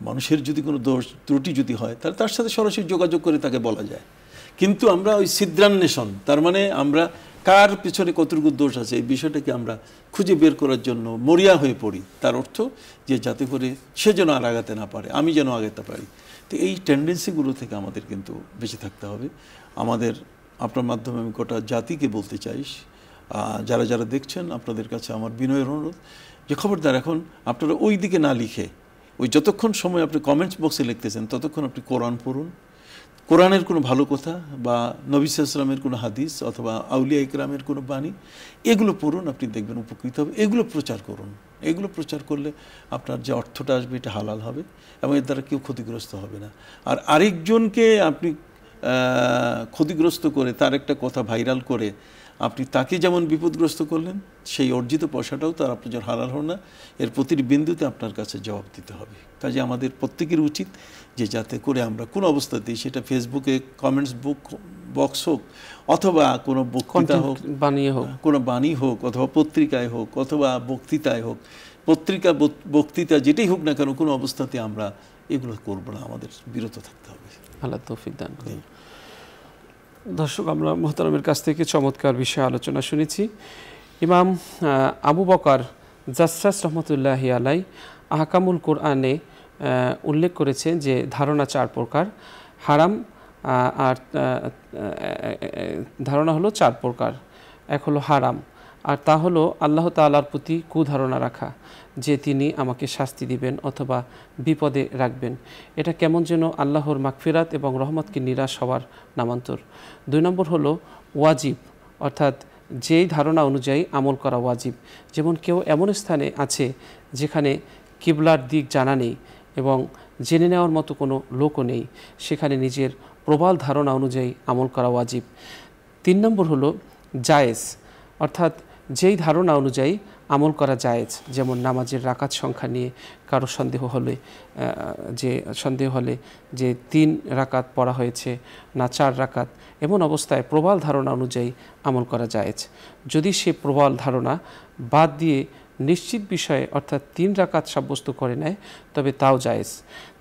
মানুষের যদি কোনো দোষ ত্রুটি যদি হয়, তাহলে তার সাথে সরাসরি যোগাযোগ করে তাকে বলা যায়। কিন্তু আমরা ওই ছিদ্রান্বেষণ, তার মানে আমরা কার পিছনে কতটুকু দোষ আছে এই বিষয়টাকে আমরা খুঁজে বের করার জন্য মরিয়া হয়ে পড়ি। তার অর্থ যে যাতে করে সে যেন আর আগাতে না পারে, আমি যেন আগাতে পারি। তো এই টেন্ডেন্সিগুলো থেকে আমাদের কিন্তু বেঁচে থাকতে হবে। আমাদের আপনার মাধ্যমে আমি গোটা জাতিকে বলতে চাই, যারা যারা দেখছেন, আপনাদের কাছে আমার বিনয়ের অনুরোধ যে খবরদার এখন আপনারা ওই দিকে না লিখে, ওই যতক্ষণ সময় আপনি কমেন্টস বক্সে লিখতেছেন ততক্ষণ আপনি কোরআন পড়ুন, কোরআনের কোনো ভালো কথা বা নবী সাল্লাল্লাহু আলাইহি ওয়াসাল্লামের কোনো হাদিস অথবা আউলিয়া ইকরামের কোনো বাণী, এগুলো পড়ুন, আপনি দেখবেন উপকৃত হবে। এগুলো প্রচার করুন। এগুলো প্রচার করলে আপনার যে অর্থটা আসবে এটা হালাল হবে এবং এর দ্বারা কেউ ক্ষতিগ্রস্ত হবে না। আর আরেকজনকে আপনি ক্ষতিগ্রস্ত করে তার একটা কথা ভাইরাল করে আপনি তাকে যেমন বিপদগ্রস্ত করলেন, সেই অর্জিত পয়সাটাও তার আপনার জন্য হালাল হল না। এর প্রতিটি বিন্দুতে আপনার কাছে জবাব দিতে হবে। কাজে আমাদের প্রত্যেকের উচিত যে যাতে করে আমরা কোনো অবস্থাতেই, সেটা ফেসবুকে কমেন্টস বক্স হোক অথবা কোনো বক্তৃতা হোক, কোনো বাণী হোক অথবা পত্রিকায় হোক অথবা বক্তৃতায় হোক, বক্তৃতা যেটাই হোক না কেন, কোনো অবস্থাতে আমরা এগুলো করবো না, আমাদের বিরত থাকতে হবে। আল্লাহ তৌফিক দান করুন। দর্শক, আমরা মুহতারামের কাছ থেকে চমৎকার বিষয়ে আলোচনা শুনেছি। ইমাম আবু বকর জাসসাস রহমতুল্লাহি আলাই আহকামুল কোরআনে উল্লেখ করেছেন যে ধারণা 4 প্রকার। হারাম আর ধারণা হলো 4 প্রকার। এক হলো হারাম, আর তা হলো আল্লাহ তাআলার প্রতি কুধারণা রাখা, যে তিনি আমাকে শাস্তি দিবেন অথবা বিপদে রাখবেন। এটা কেমন যেন আল্লাহর মাগফিরাত এবং রহমতকে নিরাশ হওয়ার নামান্তর। 2 নম্বর হলো ওয়াজিব, অর্থাৎ যেই ধারণা অনুযায়ী আমল করা ওয়াজিব। যেমন কেউ এমন স্থানে আছে যেখানে কিবলার দিক জানা নেই এবং জেনে নেওয়ার মতো কোনো লোকও নেই, সেখানে নিজের প্রবল ধারণা অনুযায়ী আমল করা ওয়াজিব। 3 নম্বর হলো জায়েজ, অর্থাৎ যেই ধারণা অনুযায়ী আমল করা জায়েজ। যেমন নামাজের রাকাত সংখ্যা নিয়ে কারো সন্দেহ হলে যে 3 রাকাত পড়া হয়েছে না 4 রাকাত, এমন অবস্থায় প্রবল ধারণা অনুযায়ী আমল করা জায়েজ। যদি সে প্রবল ধারণা বাদ দিয়ে নিশ্চিত বিষয়ে অর্থাৎ 3 রাকাত সাব্যস্ত করে নেয় তবে তাও জায়েজ।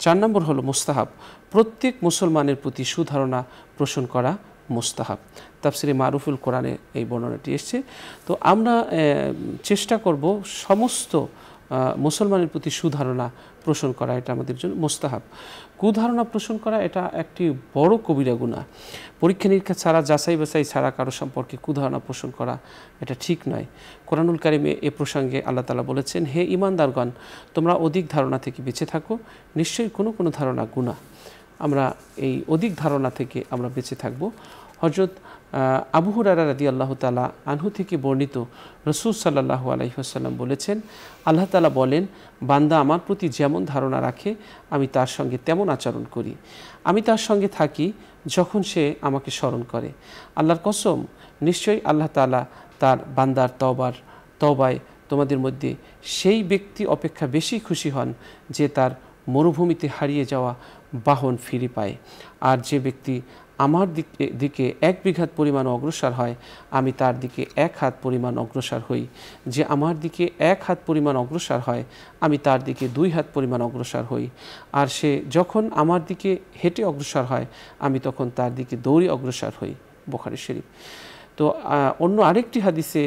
4 নম্বর হলো মুস্তাহাব, প্রত্যেক মুসলমানের প্রতি সুধারণা পোষণ করা মুস্তাহাব। তাফসিরে মারুফুল কোরআনে এই বর্ণনাটি এসছে। তো আমরা চেষ্টা করব সমস্ত মুসলমানের প্রতি সুধারণা পোষণ করা, এটা আমাদের জন্য মুস্তাহাব। কুধারণা পোষণ করা এটা একটি বড় কবিরা গুনাহ। পরীক্ষা নিরীক্ষা ছাড়া, যাচাই বাছাই ছাড়া কারো সম্পর্কে কুধারণা পোষণ করা এটা ঠিক নয়। কোরআনুল কারিমে এ প্রসঙ্গে আল্লাহ তাআলা বলেছেন, হে ঈমানদারগণ, তোমরা অধিক ধারণা থেকে বেঁচে থাকো, নিশ্চয়ই কোনো ধারণা গুনাহ। আমরা এই অধিক ধারণা থেকে আমরা বেঁচে থাকব। হযরত আবু হুরায়রা রাদিয়াল্লাহু তাআলা আনহু থেকে বর্ণিত, রাসূল সাল্লাল্লাহু আলাইহি ওয়াসাল্লাম বলেছেন, আল্লাহ তাআলা বলেন, বান্দা আমার প্রতি যেমন ধারণা রাখে আমি তার সঙ্গে তেমন আচরণ করি। আমি তার সঙ্গে থাকি যখন সে আমাকে স্মরণ করে। আল্লাহর কসম, নিশ্চয়ই আল্লাহ তাআলা তার বান্দার তওবায় তোমাদের মধ্যে সেই ব্যক্তি অপেক্ষা বেশি খুশি হন যে তার মরুভূমিতে হারিয়ে যাওয়া বাহন ফিরে পায়। আর যে ব্যক্তি আমার দিকে 1 বিঘাত পরিমাণ অগ্রসর হয় আমি তার দিকে 1 হাত পরিমাণ অগ্রসর হই। যে আমার দিকে 1 হাত পরিমাণ অগ্রসর হয় আমি তার দিকে 2 হাত পরিমাণ অগ্রসর হই। আর সে যখন আমার দিকে হেঁটে অগ্রসর হয় আমি তখন তার দিকে দৌড়ে অগ্রসর হই। বুখারী শরীফ। তো অন্য আরেকটি হাদিসে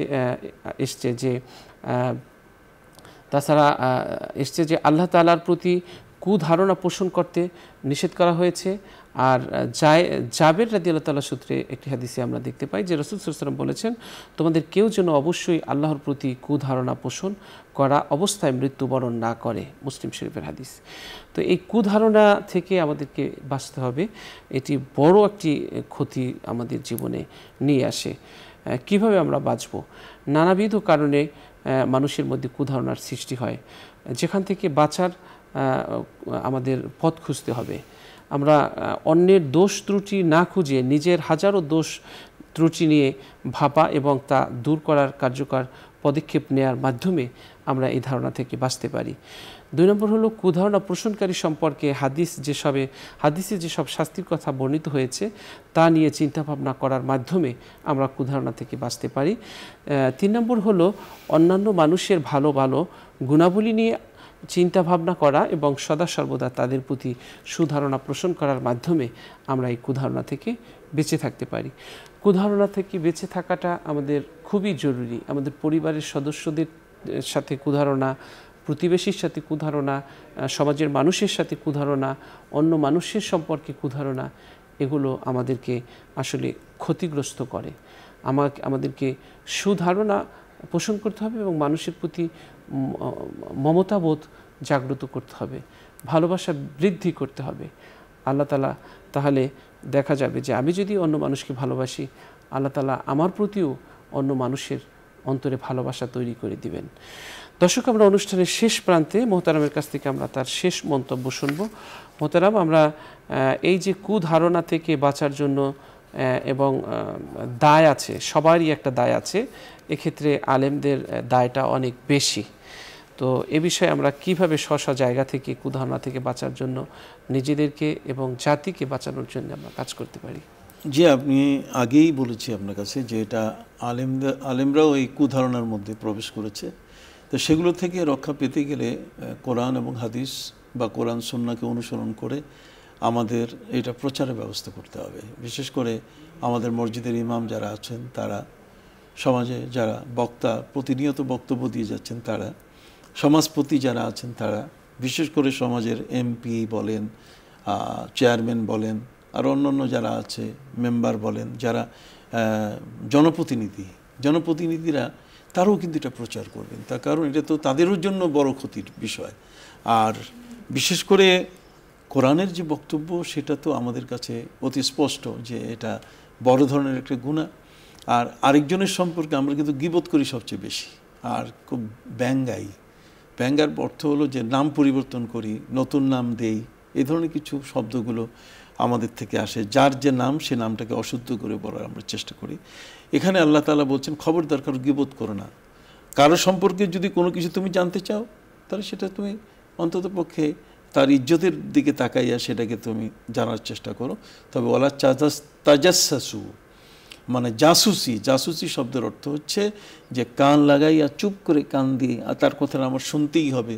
এসছে যে তাছাড়া এসছে যে আল্লাহ তাআলার প্রতি কুধারণা পোষণ করতে নিষেধ করা হয়েছে। আর জাবের রাদিয়াল্লাহু তাআলা সূত্রে একটি হাদিসে আমরা দেখতে পাই যে রাসূল সাল্লাল্লাহু আলাইহি ওয়াসাল্লাম বলেছেন, তোমাদের কেউ যেন অবশ্যই আল্লাহর প্রতি কুধারণা পোষণ করা অবস্থায় মৃত্যুবরণ না করে। মুসলিম শরীফের হাদিস। তো এই কুধারণা থেকে আমাদেরকে বাঁচতে হবে। এটি বড় একটি ক্ষতি আমাদের জীবনে নিয়ে আসে। কিভাবে আমরা বাঁচব? নানাবিধ কারণে মানুষের মধ্যে কুধারণার সৃষ্টি হয়, যেখান থেকে বাঁচার আমাদের পথ খুঁজতে হবে। আমরা অন্যের দোষ ত্রুটি না খুঁজে নিজের হাজারো দোষ ত্রুটি নিয়ে ভাবা এবং তা দূর করার কার্যকর পদক্ষেপ নেওয়ার মাধ্যমে আমরা এই ধারণা থেকে বাঁচতে পারি। 2 নম্বর হলো কুধারণা পোষণকারী সম্পর্কে হাদিসে যেসব শাস্তির কথা বর্ণিত হয়েছে তা নিয়ে চিন্তাভাবনা করার মাধ্যমে আমরা কুধারণা থেকে বাঁচতে পারি। 3 নম্বর হলো অন্যান্য মানুষের ভালো গুণাবলী নিয়ে চিন্তা ভাবনা করা এবং সদা সর্বদা তাদের প্রতি সুধারণা পোষণ করার মাধ্যমে আমরা এই কুধারণা থেকে বেঁচে থাকতে পারি। কুধারণা থেকে বেঁচে থাকাটা আমাদের খুবই জরুরি। আমাদের পরিবারের সদস্যদের সাথে কুধারণা, প্রতিবেশীর সাথে কুধারণা, সমাজের মানুষের সাথে কুধারণা, অন্য মানুষের সম্পর্কে কুধারণা, এগুলো আমাদেরকে আসলে ক্ষতিগ্রস্ত করে। আমাদেরকে সুধারণা পোষণ করতে হবে এবং মানুষের প্রতি মমতাবোধ জাগ্রত করতে হবে, ভালোবাসা বৃদ্ধি করতে হবে। আল্লাহ তাআলা তাহলে দেখা যাবে যে আমি যদি অন্য মানুষকে ভালোবাসি, আল্লাহ তাআলা আমার প্রতিও অন্য মানুষের অন্তরে ভালোবাসা তৈরি করে দিবেন। দর্শক, আমরা অনুষ্ঠানের শেষ প্রান্তে মোহতারামের কাছ থেকে আমরা তার শেষ মন্তব্য শুনব। মোহতারাম, আমরা এই যে কুধারণা থেকে বাঁচার জন্য এবং দায় আছে, সবারই একটা দায় আছে, এক্ষেত্রে আলেমদের দায়টা অনেক বেশি। তো এ বিষয়ে আমরা কিভাবে স্ব জায়গা থেকে কুধারণা থেকে বাঁচার জন্য নিজেদেরকে এবং জাতিকে বাঁচানোর জন্য আমরা কাজ করতে পারি? জি, আপনি আগেই বলেছি আপনার কাছে যে এটা আলেমরাও এই কুধারণার মধ্যে প্রবেশ করেছে। তো সেগুলো থেকে রক্ষা পেতে গেলে কোরআন এবং হাদিস বা কোরআন সুন্নাহকে অনুসরণ করে আমাদের এটা প্রচারের ব্যবস্থা করতে হবে। বিশেষ করে আমাদের মসজিদের ইমাম যারা আছেন তারা সমাজে যারা বক্তা প্রতিনিয়ত বক্তব্য দিয়ে যাচ্ছেন তারা, সমাজপতি যারা আছেন তারা, বিশেষ করে সমাজের এমপি বলেন, চেয়ারম্যান বলেন, আর অন্যান্য যারা আছে মেম্বার বলেন, যারা জনপ্রতিনিধিরা তারাও কিন্তু এটা প্রচার করবেন। তার কারণ এটা তো তাদেরও জন্য বড় ক্ষতির বিষয়। আর বিশেষ করে কোরআনের যে বক্তব্য সেটা তো আমাদের কাছে অতি স্পষ্ট যে এটা বড় ধরনের একটা গুনাহ। আর আরেকজনের সম্পর্কে আমরা কিন্তু গীবত করি সবচেয়ে বেশি, আর খুব ব্যঙ্গার অর্থ হলো যে নাম পরিবর্তন করি, নতুন নাম দেই, এই ধরনের কিছু শব্দগুলো আমাদের থেকে আসে। যার যে নাম সে নামটাকে অশুদ্ধ করে বলার আমরা চেষ্টা করি। এখানে আল্লাহ তাআলা বলছেন খবরদার কারো গীবত করো না। কারো সম্পর্কে যদি কোনো কিছু তুমি জানতে চাও তাহলে সেটা তুমি অন্তত পক্ষে তার ইজ্জতের দিকে তাকাইয়া সেটাকে তুমি জানার চেষ্টা করো। তবে ওয়ালা তাজাসসু মানে জাসুসি শব্দের অর্থ হচ্ছে যে কান লাগাইয়া চুপ করে কান দিয়ে আর তার কথাটা আমার শুনতেই হবে,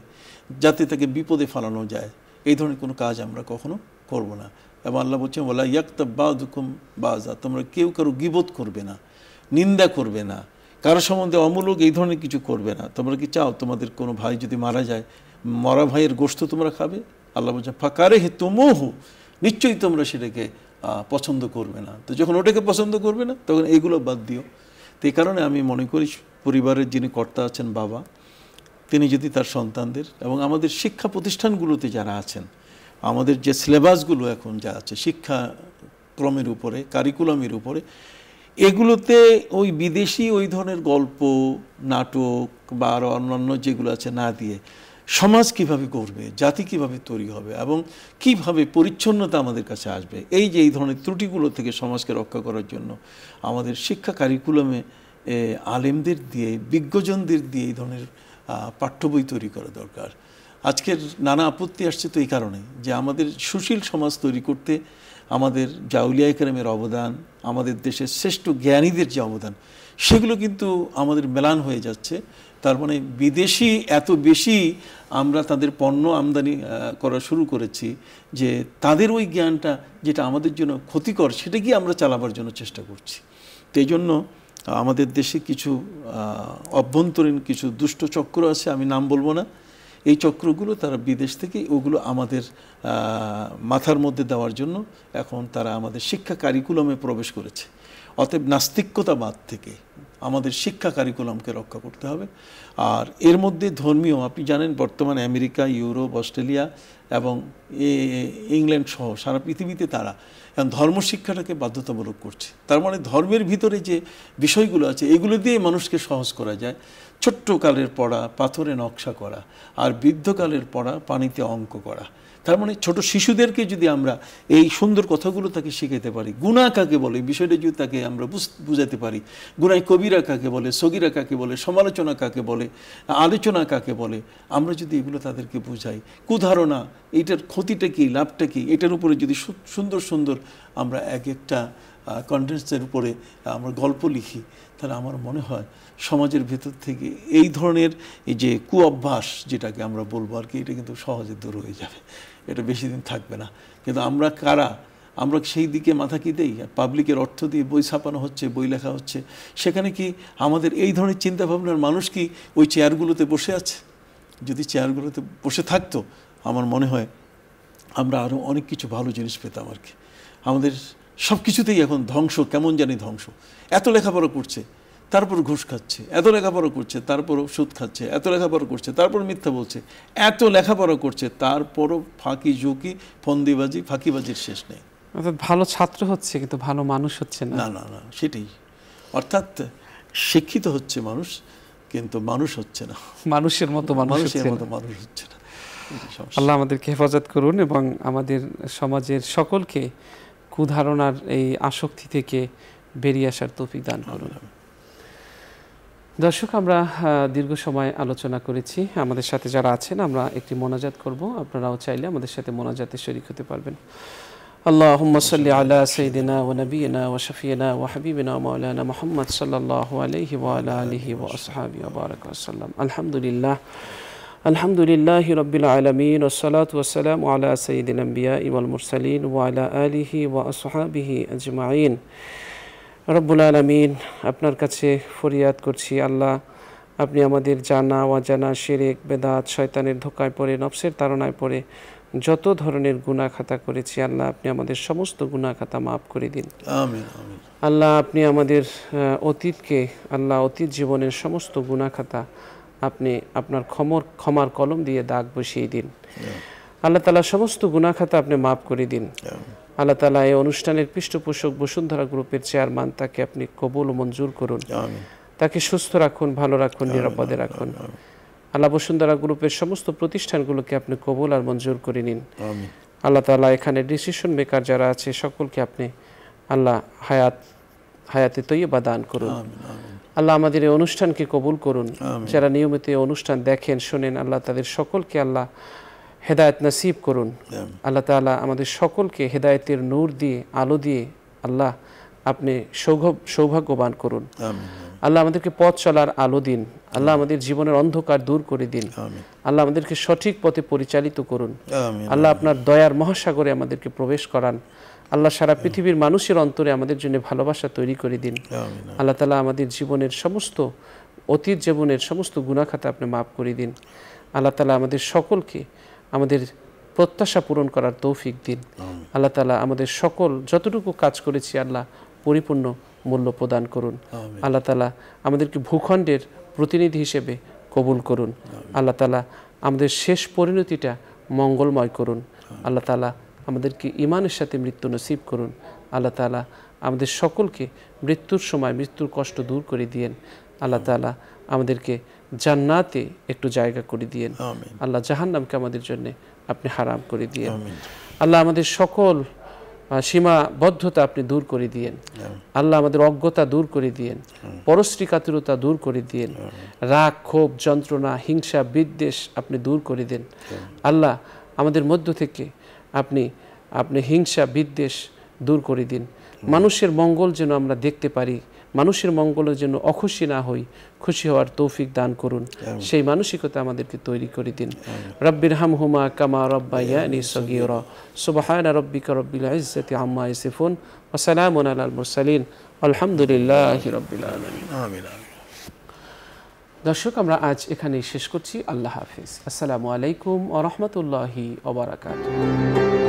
যাতে তাকে বিপদে ফেলানো যায়। এই ধরনের কোনো কাজ আমরা কখনো করব না। এবং আল্লাহ বলছেন ওয়ালা ইয়াগতাব বাযুকুম বাযা, তোমরা কেউ কারো গীবত করবে না, নিন্দা করবে না, কারো সম্বন্ধে অমূলক এই ধরনের কিছু করবে না। তোমরা কি চাও তোমাদের কোনো ভাই যদি মারা যায়, মরা ভাইয়ের গোশত তোমরা খাবে? আল্লাহ বলছেন ফাকারিহি তুমুহু, নিশ্চয়ই তোমরা সেটাকে পছন্দ করবে না। তো যখন ওটাকে পছন্দ করবে না তখন এইগুলো বাদ দিও। তো এই কারণে আমি মনে করি পরিবারের যিনি কর্তা আছেন বাবা, তিনি যদি তার সন্তানদের এবং আমাদের শিক্ষা প্রতিষ্ঠানগুলোতে যারা আছেন, আমাদের যে সিলেবাসগুলো এখন যা আছে শিক্ষাক্রমের উপরে, কারিকুলামের উপরে, এগুলোতে ওই বিদেশি ওই ধরনের গল্প, নাটক বা আরও অন্যান্য যেগুলো আছে না দিয়ে সমাজ কিভাবে গড়বে, জাতি কিভাবে তৈরি হবে এবং কিভাবে পরিচ্ছন্নতা আমাদের কাছে আসবে, এই যে এই ধরনের ত্রুটিগুলো থেকে সমাজকে রক্ষা করার জন্য আমাদের শিক্ষা কারিকুলামে আলেমদের দিয়ে, বিজ্ঞজনদের দিয়ে এই ধরনের পাঠ্য বই তৈরি করা দরকার। আজকের নানা আপত্তি আসছে তো এই কারণে যে আমাদের সুশীল সমাজ তৈরি করতে আমাদের আউলিয়া কেরামের অবদান, আমাদের দেশের শ্রেষ্ঠ জ্ঞানীদের যে অবদান, সেগুলো কিন্তু আমাদের মেলান হয়ে যাচ্ছে। তার মানে বিদেশি এত বেশি আমরা তাদের পণ্য আমদানি করা শুরু করেছি যে তাদের ওই জ্ঞানটা যেটা আমাদের জন্য ক্ষতিকর সেটাকেই আমরা চালাবার জন্য চেষ্টা করছি। তো এই জন্য আমাদের দেশে কিছু অভ্যন্তরীণ কিছু দুষ্ট চক্র আছে, আমি নাম বলবো না, এই চক্রগুলো তারা বিদেশ থেকে ওগুলো আমাদের মাথার মধ্যে দেওয়ার জন্য এখন তারা আমাদের শিক্ষা কারিকুলামে প্রবেশ করেছে। অতএব নাস্তিক্যতাবাদ থেকে আমাদের শিক্ষা কারিকুলামকে রক্ষা করতে হবে। আর এর মধ্যে ধর্মীয়, আপনি জানেন বর্তমানে আমেরিকা, ইউরোপ, অস্ট্রেলিয়া এবং ইংল্যান্ড সহ সারা পৃথিবীতে তারা এখন ধর্মশিক্ষাটাকে বাধ্যতামূলক করছে। তার মানে ধর্মের ভিতরে যে বিষয়গুলো আছে এগুলো দিয়ে মানুষকে সহজ করা যায়। ছোট্ট কালের পড়া পাথরে নকশা করা, আর বৃদ্ধকালের পড়া পানিতে অঙ্ক করা। তার মানে ছোট শিশুদেরকে যদি আমরা এই সুন্দর কথাগুলো তাকে শিখাতে পারি, গুনাহ কাকে বলে বিষয়টা যদি তাকে আমরা বুঝাতে পারি, গুনাহ কবিরা কাকে বলে, সগীরা কাকে বলে, সমালোচনা কাকে বলে, আলোচনা কাকে বলে, আমরা যদি এগুলো তাদেরকে বুঝাই, কুধারণা এইটার ক্ষতিটা কী, লাভটা কী, এটার উপরে যদি সুন্দর সুন্দর আমরা এক একটা কন্টেন্টসের উপরে আমরা গল্প লিখি, তাহলে আমার মনে হয় সমাজের ভেতর থেকে এই ধরনের এই যে কুঅভ্যাস যেটাকে আমরা বলবো আর কি, এটা কিন্তু সহজে দূর হয়ে যাবে, এটা বেশি দিন থাকবে না। কিন্তু আমরা কারা, আমরা সেই দিকে মাথা কি দেই? পাবলিকের অর্থ দিয়ে বই ছাপানো হচ্ছে, বই লেখা হচ্ছে, সেখানে কি আমাদের এই ধরনের চিন্তাভাবনার মানুষ কি ওই চেয়ারগুলোতে বসে আছে? যদি চেয়ারগুলোতে বসে থাকতো আমার মনে হয় আমরা আরও অনেক কিছু ভালো জিনিস পেতাম আর কি। আমাদের সব কিছুতেই এখন ধ্বংস, কেমন জানি ধ্বংস। এত লেখাপড়া করছে তারপর ঘুষ খাচ্ছে, এত লেখাপড়া করছে তারপরও সুদ খাচ্ছে, এত লেখাপড়া করছে তারপর মিথ্যা বলছে, এত লেখাপড়া করছে তারপরও ফাঁকি ঝুঁকি, ফন্দিবাজি, ফাঁকিবাজির শেষ নেই। অর্থাৎ ভালো ছাত্র হচ্ছে কিন্তু ভালো মানুষ হচ্ছে না। না না না, সেটাই। অর্থাৎ শিক্ষিত হচ্ছে মানুষ কিন্তু মানুষ হচ্ছে না, মানুষের মতো মানুষ হচ্ছে না। আল্লাহ আমাদেরকে হেফাজত করুন এবং আমাদের সমাজের সকলকে কুধারণার এই আসক্তি থেকে বেরিয়ে আসার তৌফিক দান করুন। দর্শক, আমরা দীর্ঘ সময় আলোচনা করেছি। আমাদের সাথে যারা আছেন আমরা একটি মোনাজাত করব, আপনারাও চাইলে আমাদের সাথে মোনাজাতে শরীক হতে পারবেন। আল্লাহুম্মা সাল্লি আলা সাইয়্যিদিনা ওয়া নাবিয়িনা ওয়া শাফিয়িনা ওয়া হাবিবিনা ওয়া মাওলানা মুহাম্মদ সাল্লাল্লাহু আলাইহি ওয়া আলা আলিহি ওয়া আসহাবিহি ওয়া বারাকা ওয়াসাল্লাম। আলহামদুলিল্লাহি রাব্বিল আলামিন ওয়াস সালাতু ওয়াস সালামু আলা সাইয়্যিদিল আমবিয়াই ওয়াল মুরসালিন ওয়া আলা আলিহি ওয়া আসহাবিহি আজমাইন। রব্বুল আলামিন, আপনার কাছে ফরিয়াদ করছি আল্লাহ, আপনি আমাদের জানা অজানা শিরক বেদাত শয়তানের ধোঁকায় পড়ে নফসের তাড়নায় পড়ে যত ধরনের গুনাহ খাতা করেছি আল্লাহ, আপনি আমাদের সমস্ত গুনাহ খাতা মাফ করে দিন। আমিন আমিন। আল্লাহ, আপনি আমাদের অতীতকে আল্লাহ, অতীত জীবনের সমস্ত গুনাহ খাতা আপনি আপনার ক্ষমার কলম দিয়ে দাগ বসিয়ে দিন। আল্লাহ তাআলা সমস্ত গুনাহ খাতা আপনি মাফ করে দিন। আল্লাহ তাআলা এই অনুষ্ঠানের পৃষ্ঠপোষক বসুন্ধরা গ্রুপের চেয়ারম্যান, তাকে আপনি কবুল ও মঞ্জুর করুন। তাকে সুস্থ রাখুন, ভালো রাখুন, নিরাপদে রাখুন। আল্লাহ, বসুন্ধরা গ্রুপের সমস্ত প্রতিষ্ঠানগুলোকে আপনি কবুল আর মঞ্জুর করে নিন। আল্লাহ তাআলা এখানে ডিসিশন মেকার যারা আছে সকলকে আপনি আল্লাহ হায়াতে তৈয়বা দান করুন। আল্লাহ, আমাদের এই অনুষ্ঠানকে কবুল করুন। যারা নিয়মিত এই অনুষ্ঠান দেখেন শোনেন আল্লাহ, তাদের সকলকে আল্লাহ হেদায়েত নসিব করুন। আল্লাহ তাআলা আমাদের সকলকে হেদায়েতের নূর দিয়ে, আলো দিয়ে আল্লাহ আপনি সৌভাগ্যবান করুন। আল্লাহ, আমাদেরকে পথ চলার আলো দিন। আল্লাহ, আমাদের জীবনের অন্ধকার দূর করে দিন। আল্লাহ, আমাদেরকে সঠিক পথে পরিচালিত করুন। আল্লাহ, আপনার দয়ার মহাসাগরে আমাদেরকে প্রবেশ করান। আল্লাহ, সারা পৃথিবীর মানুষের অন্তরে আমাদের জন্য ভালোবাসা তৈরি করে দিন। আল্লাহ তাআলা, আমাদের জীবনের সমস্ত অতীত জীবনের সমস্ত গুনাহ খাতা আপনি মাফ করে দিন। আল্লাহ তাআলা, আমাদের সকলকে আমাদের প্রত্যাশা পূরণ করার তৌফিক দিন। আল্লাহ তাআলা, আমাদের সকল যতটুকু কাজ করেছি আল্লাহ পরিপূর্ণ মূল্য প্রদান করুন। আল্লাহ তাআলা, আমাদেরকে ভূখণ্ডের প্রতিনিধি হিসেবে কবুল করুন। আল্লাহ তাআলা, আমাদের শেষ পরিণতিটা মঙ্গলময় করুন। আল্লাহ তাআলা, আমাদেরকে ঈমানের সাথে মৃত্যু নসিব করুন। আল্লাহ তাআলা, আমাদের সকলকে মৃত্যুর সময় মৃত্যুর কষ্ট দূর করে দিয়েন। আল্লাহ তাআলা, আমাদেরকে জান্নাতে একটু জায়গা করে দিয়েন। আল্লাহ, জাহান্নামকে আমাদের জন্য আপনি হারাম করে দিয়েন। আল্লাহ, আমাদের সকল সীমাবদ্ধতা আপনি দূর করে দিয়েন। আল্লাহ, আমাদের অজ্ঞতা দূর করে দিয়েন, পরশ্রী কাতুরতা দূর করে দিয়েন, রাগ ক্ষোভ যন্ত্রণা হিংসা বিদ্বেষ আপনি দূর করে দেন। আল্লাহ, আমাদের মধ্য থেকে আপনি হিংসা বিদ্বেষ দূর করে দিন। মানুষের মঙ্গল যেন আমরা দেখতে পারি, মানুষের মঙ্গলের জন্য অখুশি না হই, খুশি হওয়ার তৌফিক দান করুন। সেই মানসিকতা আমাদেরকে তৈরি করে দিন। রব্বির হামহুমা কামা রব্বায়ানি সগীরা। সুবহানা রব্বিকা রব্বিল ইজ্জাতি আম্মা ইয়াসিফুন ওয়া সালামুন আলাল মুরসালিন আলহামদুলিল্লাহি রাব্বিল আলামিন। আমিন। দর্শক, আমরা আজ এখানেই শেষ করছি। আল্লাহ হাফেজ। আসসালামু আলাইকুম ওয়া রাহমাতুল্লাহি ওয়া বারাকাতুহু।